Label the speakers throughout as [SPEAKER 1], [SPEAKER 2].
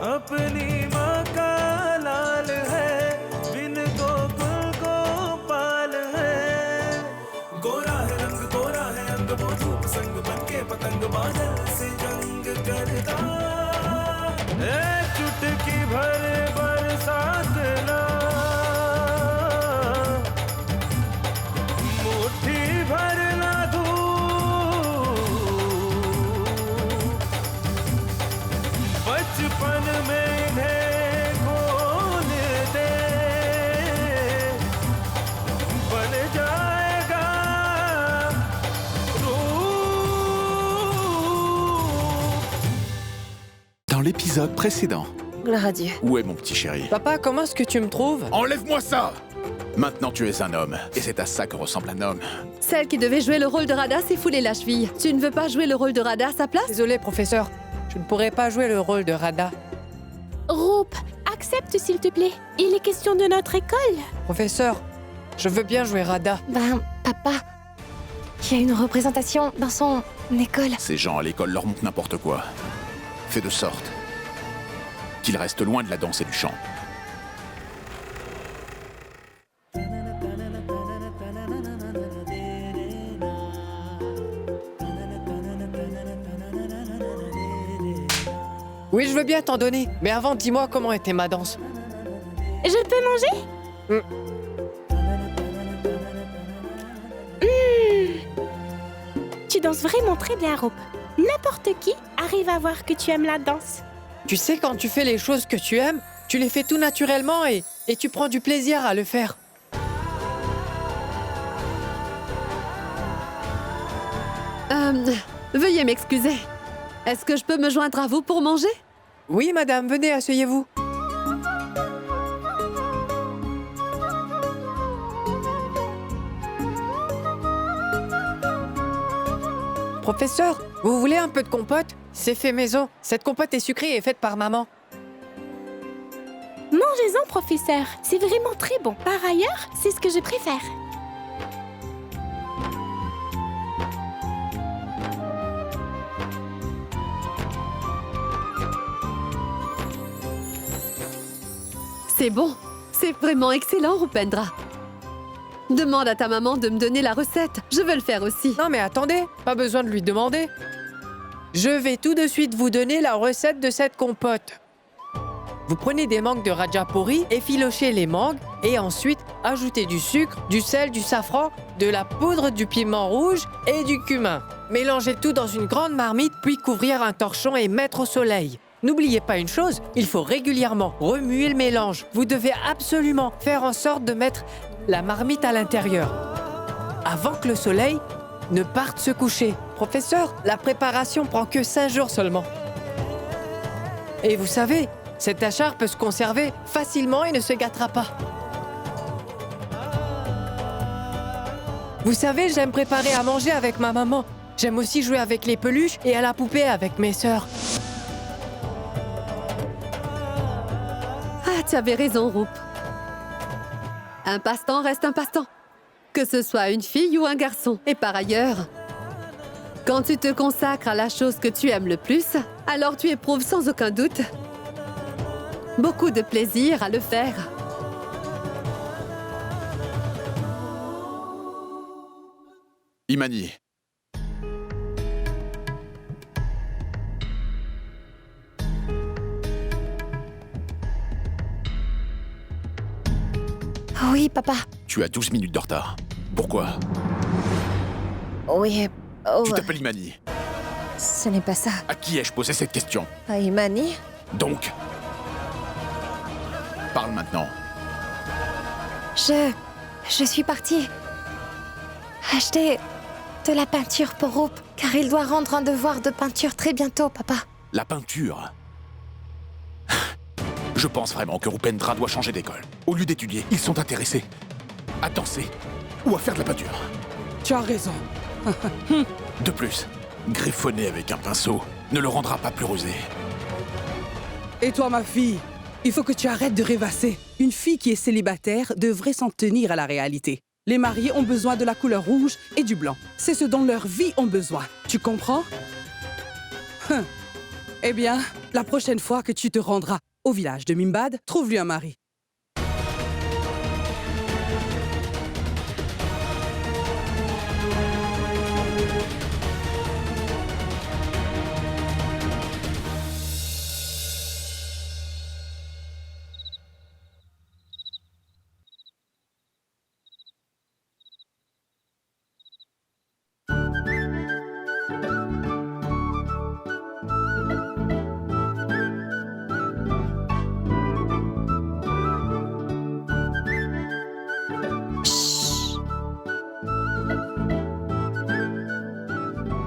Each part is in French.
[SPEAKER 1] अपनी माँ का लाल है, बिन गोकुल गोपाल है। गोरा है रंग, गोरा है अंग, वो धूप संग बनके पतंग बादल से जंग करता। चुटकी भर बरसात ना, मुट्ठी भर ना धूप, बचपन में इन्हें खोल दे, बन जाएगा रूप।
[SPEAKER 2] Dans l'épisode précédent.
[SPEAKER 3] Gloire à Dieu.
[SPEAKER 2] Où est mon petit chéri?
[SPEAKER 4] Papa, comment est-ce que tu me trouves?
[SPEAKER 2] Enlève-moi ça! Maintenant tu es un homme, et c'est à ça que ressemble un homme.
[SPEAKER 3] Celle qui devait jouer le rôle de Radha s'est foulée la cheville. Tu ne veux pas jouer le rôle de Radha à sa place?
[SPEAKER 4] Désolé, professeur. Je ne pourrais pas jouer le rôle de Radha.
[SPEAKER 5] Roop, accepte s'il te plaît. Il est question de notre école.
[SPEAKER 4] Professeur, je veux bien jouer Radha.
[SPEAKER 6] Ben, papa, il y a une représentation dans son école.
[SPEAKER 2] Ces gens à l'école leur montrent n'importe quoi. Fais de sorte qu'ils restent loin de la danse et du chant.
[SPEAKER 4] Oui, je veux bien t'en donner. Mais avant, dis-moi comment était ma danse.
[SPEAKER 5] Je peux manger? Tu danses vraiment très bien, Roop. N'importe qui arrive à voir que tu aimes la danse.
[SPEAKER 4] Tu sais, quand tu fais les choses que tu aimes, tu les fais tout naturellement et tu prends du plaisir à le faire.
[SPEAKER 3] Veuillez m'excuser. Est-ce que je peux me joindre à vous pour manger?
[SPEAKER 4] Oui, madame, venez, asseyez-vous. Professeur, vous voulez un peu de compote? C'est fait maison. Cette compote est sucrée et faite par maman.
[SPEAKER 5] Mangez-en, professeur. C'est vraiment très bon. Par ailleurs, c'est ce que je préfère.
[SPEAKER 3] C'est bon. C'est vraiment excellent, Rupendra. Demande à ta maman de me donner la recette. Je veux le faire aussi.
[SPEAKER 4] Non mais attendez, pas besoin de lui demander. Je vais tout de suite vous donner la recette de cette compote. Vous prenez des mangues de Rajapuri, efficochez les mangues et ensuite ajoutez du sucre, du sel, du safran, de la poudre, du piment rouge et du cumin. Mélangez tout dans une grande marmite puis couvrir un torchon et mettre au soleil. N'oubliez pas une chose, il faut régulièrement remuer le mélange. Vous devez absolument faire en sorte de mettre la marmite à l'intérieur avant que le soleil ne parte se coucher. Professeur, la préparation prend que 5 jours seulement. Et vous savez, cet achar peut se conserver facilement et ne se gâtera pas. Vous savez, j'aime préparer à manger avec ma maman. J'aime aussi jouer avec les peluches et à la poupée avec mes sœurs.
[SPEAKER 3] Ah, tu avais raison, Roop. Un passe-temps reste un passe-temps. Que ce soit une fille ou un garçon. Et par ailleurs, quand tu te consacres à la chose que tu aimes le plus, alors tu éprouves sans aucun doute beaucoup de plaisir à le faire.
[SPEAKER 2] Imani.
[SPEAKER 6] Oui, papa.
[SPEAKER 2] Tu as 12 minutes de retard. Pourquoi?
[SPEAKER 6] Oui,
[SPEAKER 2] Tu t'appelles Imani.
[SPEAKER 6] ce n'est pas ça.
[SPEAKER 2] À qui ai-je posé cette question?
[SPEAKER 6] Ah, Imani?
[SPEAKER 2] Donc, parle maintenant.
[SPEAKER 6] Je suis partie acheter de la peinture pour Roop, car il doit rendre un devoir de peinture très bientôt, papa.
[SPEAKER 2] La peinture. Je pense vraiment que Rupendra doit changer d'école. Au lieu d'étudier, ils sont intéressés à danser ou à faire de la peinture.
[SPEAKER 7] Tu as raison.
[SPEAKER 2] De plus, griffonner avec un pinceau ne le rendra pas plus rusé.
[SPEAKER 7] Et toi, ma fille, il faut que tu arrêtes de rêvasser. Une fille qui est célibataire devrait s'en tenir à la réalité. Les mariés ont besoin de la couleur rouge et du blanc. C'est ce dont leur vie ont besoin. Tu comprends? Eh bien, la prochaine fois que tu te rendras au village de Mimbad, trouve-lui un mari.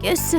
[SPEAKER 5] Que c'est?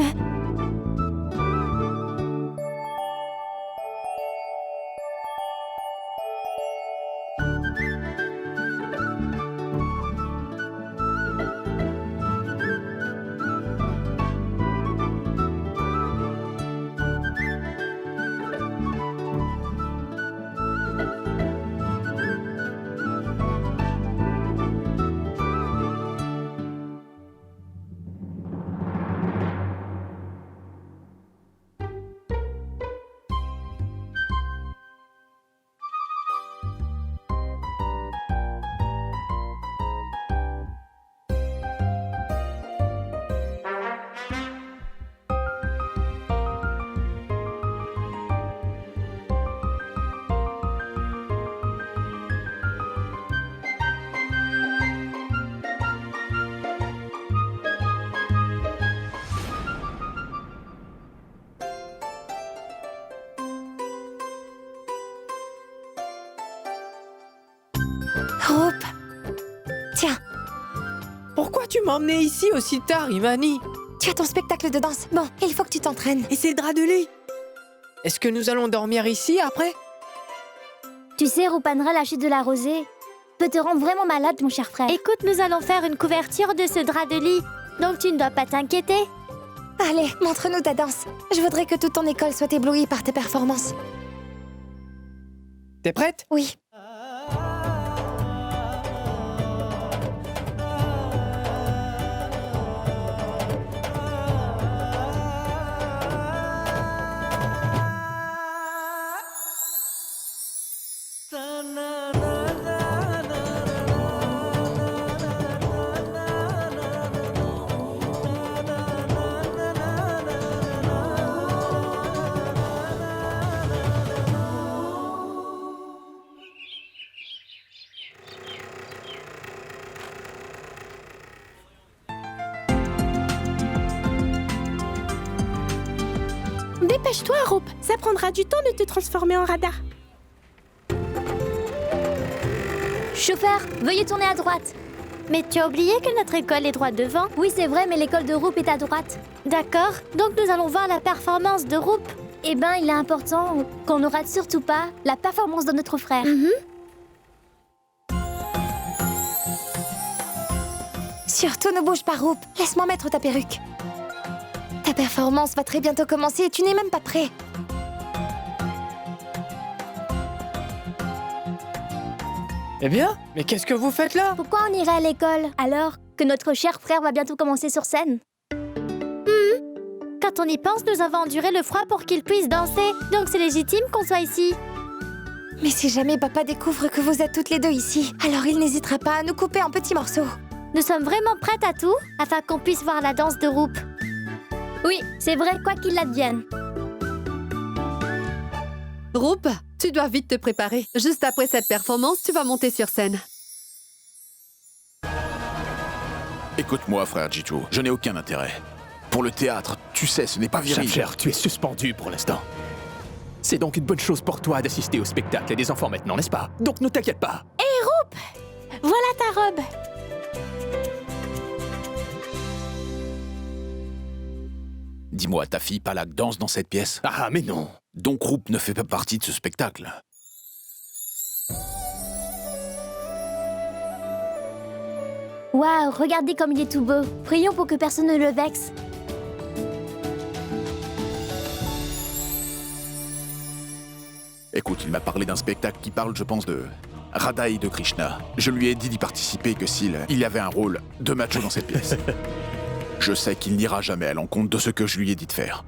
[SPEAKER 6] Rope. Tiens,
[SPEAKER 4] Pourquoi tu m'as emmené ici aussi tard, Imani?
[SPEAKER 6] tu as ton spectacle de danse. Bon, il faut que tu t'entraînes.
[SPEAKER 4] Et c'est le drap de lit. Est-ce que nous allons dormir ici après?
[SPEAKER 8] Tu sais, Rupanra, la chute de la rosée peut te rendre vraiment malade, mon cher frère. Écoute, nous allons faire une couverture de ce drap de lit, donc tu ne dois pas t'inquiéter.
[SPEAKER 6] Allez, montre-nous ta danse. Je voudrais que toute ton école soit éblouie par tes performances.
[SPEAKER 4] T'es prête?
[SPEAKER 6] Oui.
[SPEAKER 5] Dépêche-toi, Rope. Ça prendra du temps de te transformer en radar.
[SPEAKER 8] Chauffeur, veuillez tourner à droite. Mais tu as oublié que notre école est droite devant? Oui, c'est vrai, mais l'école de Roop est à droite. D'accord, donc nous allons voir la performance de Roop. Eh ben, il est important qu'on ne rate surtout pas la performance de notre frère.
[SPEAKER 6] Surtout ne bouge pas, Rope. Laisse-moi mettre ta perruque. Ta performance va très bientôt commencer et tu n'es même pas prêt.
[SPEAKER 4] Eh bien, mais qu'est-ce que vous faites là?
[SPEAKER 8] Pourquoi on irait à l'école alors que notre cher frère va bientôt commencer sur scène? Quand on y pense, nous avons enduré le froid pour qu'il puisse danser, donc c'est légitime qu'on soit ici.
[SPEAKER 6] Mais si jamais papa découvre que vous êtes toutes les deux ici, alors il n'hésitera pas à nous couper en petits morceaux.
[SPEAKER 8] Nous sommes vraiment prêtes à tout afin qu'on puisse voir la danse de Roop. Oui, c'est vrai, quoi qu'il advienne.
[SPEAKER 3] Roop, tu dois vite te préparer. Juste après cette performance, tu vas monter sur scène.
[SPEAKER 2] Écoute-moi, frère Jitu, je n'ai aucun intérêt. Pour le théâtre, tu sais, ce n'est pas viril.
[SPEAKER 9] Cher, tu es suspendu pour l'instant. C'est donc une bonne chose pour toi d'assister au spectacle des enfants maintenant, n'est-ce pas? Donc ne t'inquiète pas.
[SPEAKER 5] Voilà ta robe.
[SPEAKER 2] Dis-moi, ta fille Palak danse dans cette pièce?
[SPEAKER 9] Ah, mais non.
[SPEAKER 2] Donc Roop ne fait pas partie de ce spectacle.
[SPEAKER 8] Waouh, regardez comme il est tout beau. Prions pour que personne ne le vexe.
[SPEAKER 2] Écoute, il m'a parlé d'un spectacle qui parle, je pense, de Radha et de Krishna. Je lui ai dit d'y participer que s'il y avait un rôle de macho dans cette pièce. Je sais qu'il n'ira jamais à l'encontre de ce que je lui ai dit de faire.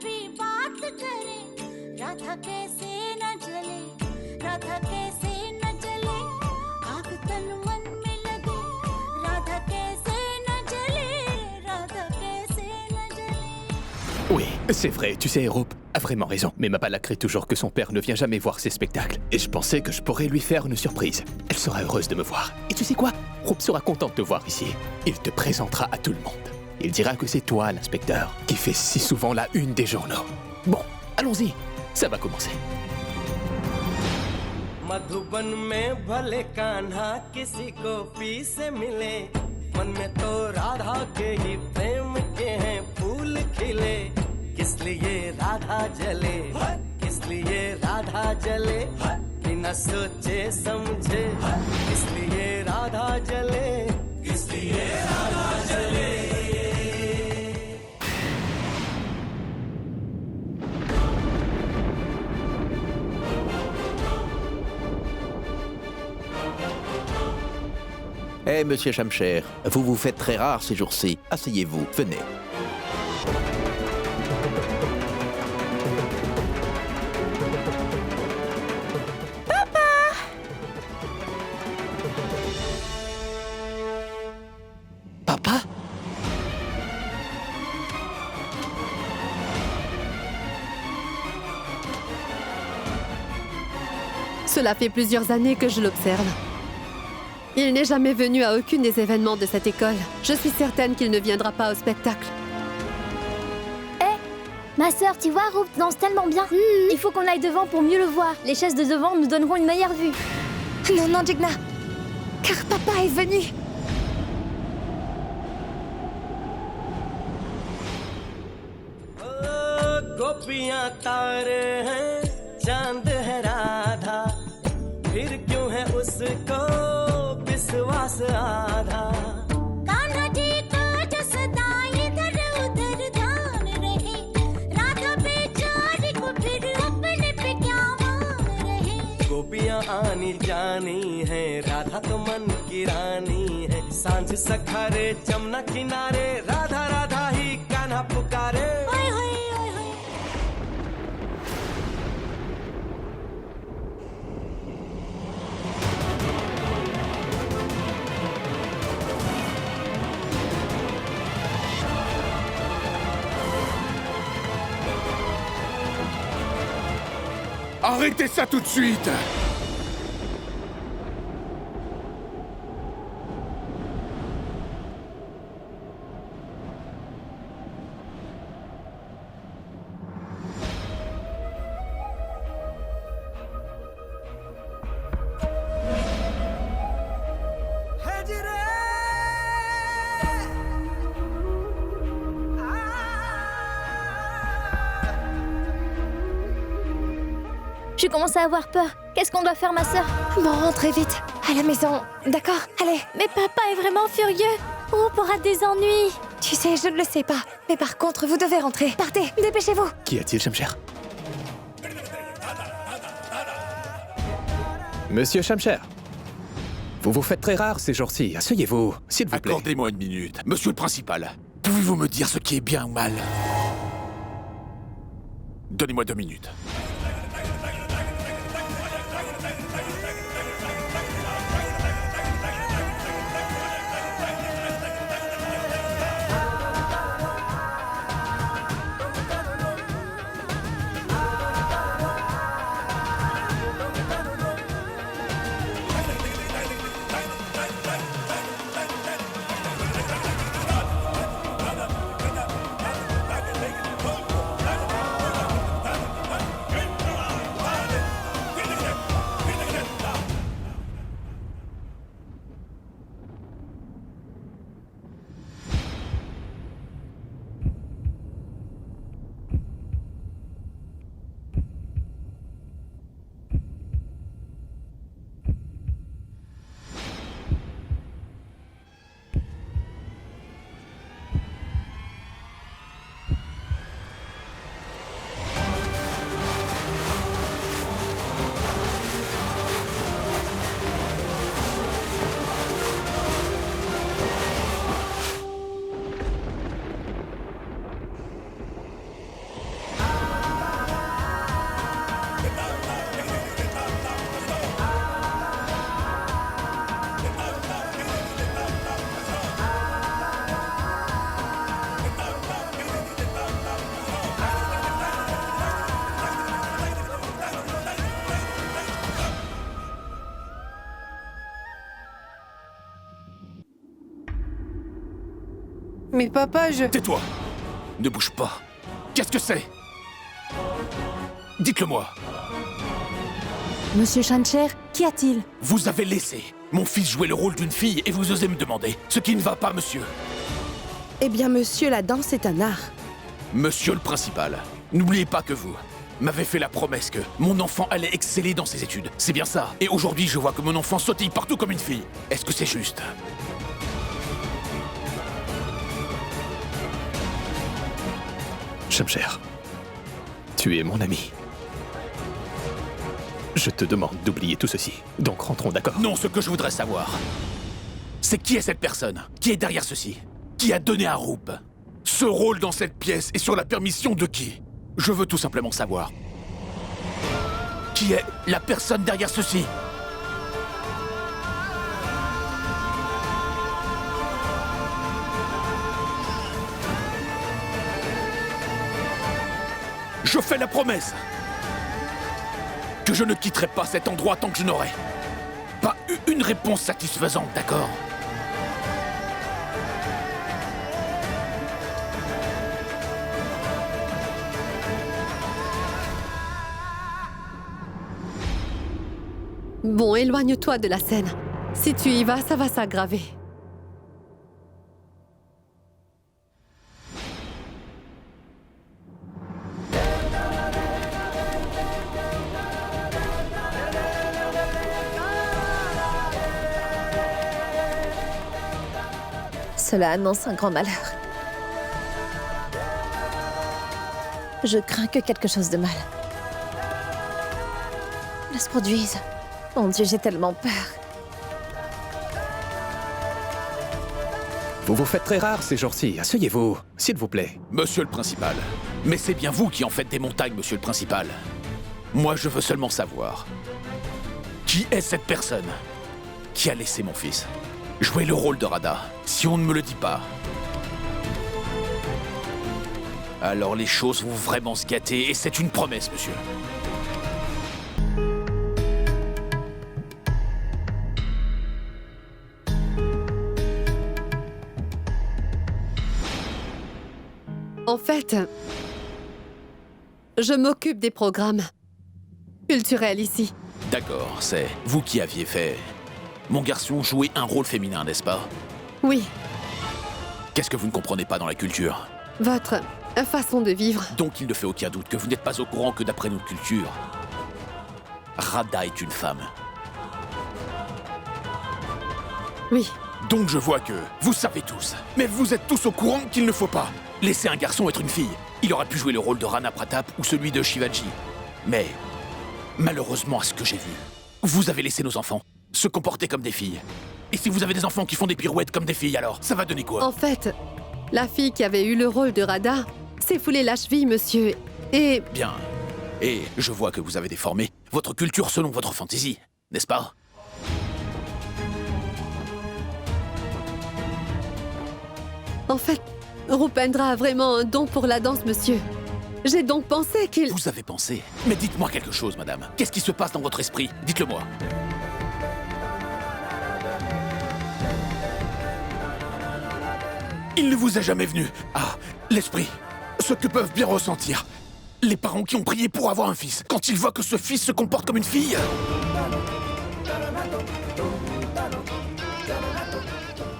[SPEAKER 10] भी बात करे राधा कैसे न जले राधा कैसे न जले आग तन मन में लगे राधा कैसे न जले राधा कैसे न जले.
[SPEAKER 9] Oui, c'est vrai, tu sais, Roop a vraiment raison. Mais Mapala crée toujours que son père ne vient jamais voir ses spectacles. Et je pensais que je pourrais lui faire une surprise. Elle sera heureuse de me voir. Et tu sais quoi? Roop sera content de te voir ici. Il te présentera à tout le monde. Il dira que c'est toi, l'inspecteur, qui fait si souvent la une des journaux. Bon, allons-y, ça va commencer.
[SPEAKER 1] Madhuban में भले कान्हा किसी को पी से मिले मन में तो राधा के ही प्रेम के हैं फूल खिले किस लिए राधा जले किस लिए राधा जले बिना सोचे समझे किस लिए राधा जले किस लिए राधा जले.
[SPEAKER 11] Eh, monsieur Shamsher, vous vous faites très rare ces jours-ci. Asseyez-vous, venez. Papa?
[SPEAKER 3] Cela fait plusieurs années que je l'observe. Il n'est jamais venu à aucun des événements de cette école. Je suis certaine qu'il ne viendra pas au spectacle.
[SPEAKER 8] Ma sœur, tu vois, Roop danse tellement bien. Il faut qu'on aille devant pour mieux le voir. Les chaises de devant nous donneront une meilleure vue.
[SPEAKER 6] Non, non, Jigna. Car papa est venu.
[SPEAKER 1] गोपियां तारे हैं चांद है राधा फिर क्यों है उसको विश्वास आधा.
[SPEAKER 10] कान्हा जी का जो सदा इधर उधर ध्यान रहे राधा बेचारी को फिर अपने पे क्या मान रहे.
[SPEAKER 1] गोपियां आनी जानी है राधा तो मन की रानी है सांझ सखारे जमुना किनारे राधा राधा ही कान्हा पुकारे.
[SPEAKER 10] ओए होए ओए होए.
[SPEAKER 2] Arrêtez ça tout de suite!
[SPEAKER 8] Je commence à avoir peur. Qu'est-ce qu'on doit faire, ma sœur?
[SPEAKER 6] Bon, rentrez vite. À la maison. D'accord? Allez.
[SPEAKER 8] Mais papa est vraiment furieux. Roop aura des ennuis.
[SPEAKER 6] Tu sais, je ne le sais pas. Mais par contre, vous devez rentrer. Partez, dépêchez-vous.
[SPEAKER 9] Qu'y a-t-il, Shamsher? Monsieur Shamsher, vous vous faites très rare ces jours-ci. Asseyez-vous, s'il vous plaît.
[SPEAKER 2] Accordez-moi une minute. Monsieur le principal, pouvez-vous me dire ce qui est bien ou mal? Donnez-moi 2 minutes.
[SPEAKER 4] Mais papa, je...
[SPEAKER 2] Tais-toi! Ne bouge pas. Qu'est-ce que c'est? Dites-le-moi.
[SPEAKER 6] Monsieur Shancher, qu'y a-t-il?
[SPEAKER 2] Vous avez laissé mon fils jouer le rôle d'une fille et vous osez me demander ce qui ne va pas, monsieur.
[SPEAKER 5] Eh bien, monsieur, la danse est un art.
[SPEAKER 2] Monsieur le principal, n'oubliez pas que vous m'avez fait la promesse que mon enfant allait exceller dans ses études. C'est bien ça. Et aujourd'hui, je vois que mon enfant sautille partout comme une fille. Est-ce que c'est juste?
[SPEAKER 9] Shamcher, tu es mon ami. Je te demande d'oublier tout ceci. Donc rentrons, d'accord?
[SPEAKER 2] Non, ce que je voudrais savoir, c'est qui est cette personne? Qui est derrière ceci? Qui a donné à Roop ce rôle dans cette pièce et sur la permission de qui? Je veux tout simplement savoir. Qui est la personne derrière ceci? Je fais la promesse que je ne quitterai pas cet endroit tant que je n'aurai pas eu une réponse satisfaisante, d'accord?
[SPEAKER 3] Bon, éloigne-toi de la scène. Si tu y vas, ça va s'aggraver.
[SPEAKER 6] Cela annonce un grand malheur. Je crains que quelque chose de mal ne se produise. Mon Dieu, j'ai tellement peur.
[SPEAKER 9] Vous vous faites très rare ces jours-ci. Asseyez-vous, s'il vous plaît.
[SPEAKER 2] Monsieur le principal, mais c'est bien vous qui en faites des montagnes, monsieur le principal. Moi, je veux seulement savoir qui est cette personne qui a laissé mon fils jouer le rôle de Radha. Si on ne me le dit pas, alors les choses vont vraiment se gâter et c'est une promesse, monsieur.
[SPEAKER 3] En fait, je m'occupe des programmes culturels ici.
[SPEAKER 2] D'accord, c'est vous qui aviez fait mon garçon jouer un rôle féminin, n'est-ce pas?
[SPEAKER 3] Oui,
[SPEAKER 2] Qu'est-ce que vous ne comprenez pas dans la culture?
[SPEAKER 3] votre façon de vivre.
[SPEAKER 2] Donc il ne fait aucun doute que vous n'êtes pas au courant que d'après notre culture, Radha est une femme.
[SPEAKER 3] Oui,
[SPEAKER 2] Donc je vois que vous savez tous, mais vous êtes tous au courant qu'il ne faut pas laisser un garçon être une fille. Il aurait pu jouer le rôle de Rana Pratap ou celui de Shivaji. Mais, malheureusement à ce que j'ai vu, vous avez laissé nos enfants se comporter comme des filles. Et si vous avez des enfants qui font des pirouettes comme des filles, alors ça va donner quoi?
[SPEAKER 3] en fait, la fille qui avait eu le rôle de Radha s'est foulée la cheville, monsieur. Et
[SPEAKER 2] Bien. Et je vois que vous avez déformé votre culture selon votre fantaisie, n'est-ce pas?
[SPEAKER 3] en fait, Rupendra a vraiment un don pour la danse, monsieur. J'ai donc pensé qu'il...
[SPEAKER 2] Vous avez pensé? Mais dites-moi quelque chose, madame. Qu'est-ce qui se passe dans votre esprit? Dites-le-moi. Il ne vous est jamais venu, l'esprit, ce que peuvent bien ressentir les parents qui ont prié pour avoir un fils, quand ils voient que ce fils se comporte comme une fille.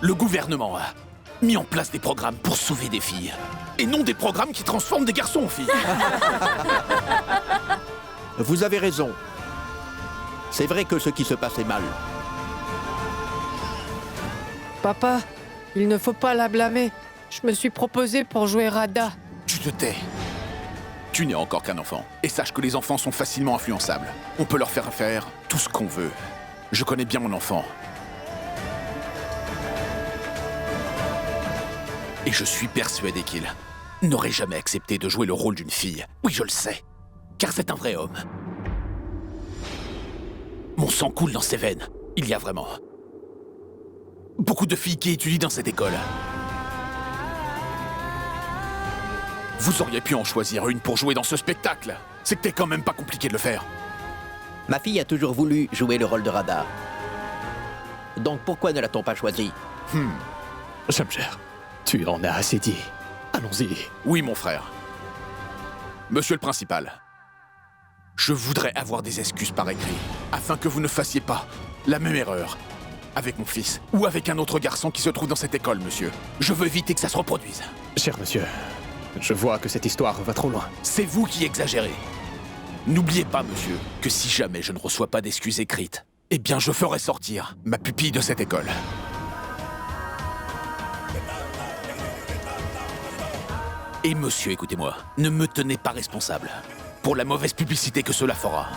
[SPEAKER 2] Le gouvernement a mis en place des programmes pour sauver des filles, et non des programmes qui transforment des garçons en filles.
[SPEAKER 11] Vous avez raison. C'est vrai que ce qui se passe est mal.
[SPEAKER 4] Papa, il ne faut pas la blâmer. Je me suis proposé pour jouer Radha.
[SPEAKER 2] Tu te tais. Tu n'es encore qu'un enfant. Et sache que les enfants sont facilement influençables. On peut leur faire tout ce qu'on veut. Je connais bien mon enfant. Et je suis persuadé qu'il n'aurait jamais accepté de jouer le rôle d'une fille. Oui, je le sais. Car c'est un vrai homme. Mon sang coule dans ses veines. Il y a vraiment beaucoup de filles qui étudient dans cette école. Vous auriez pu en choisir une pour jouer dans ce spectacle. C'était quand même pas compliqué de le faire.
[SPEAKER 11] Ma fille a toujours voulu jouer le rôle de Radha. Donc pourquoi ne l'a-t-on pas choisi?
[SPEAKER 9] Shamcher, Tu en as assez dit. Allons-y.
[SPEAKER 2] Oui, mon frère. Monsieur le principal, je voudrais avoir des excuses par écrit, afin que vous ne fassiez pas la même erreur avec mon fils ou avec un autre garçon qui se trouve dans cette école, monsieur. Je veux éviter que ça se reproduise.
[SPEAKER 9] Cher monsieur, je vois que cette histoire va trop loin.
[SPEAKER 2] C'est vous qui exagérez. N'oubliez pas, monsieur, que si jamais je ne reçois pas d'excuses écrites, eh bien je ferai sortir ma pupille de cette école. Et monsieur, écoutez-moi, ne me tenez pas responsable pour la mauvaise publicité que cela fera.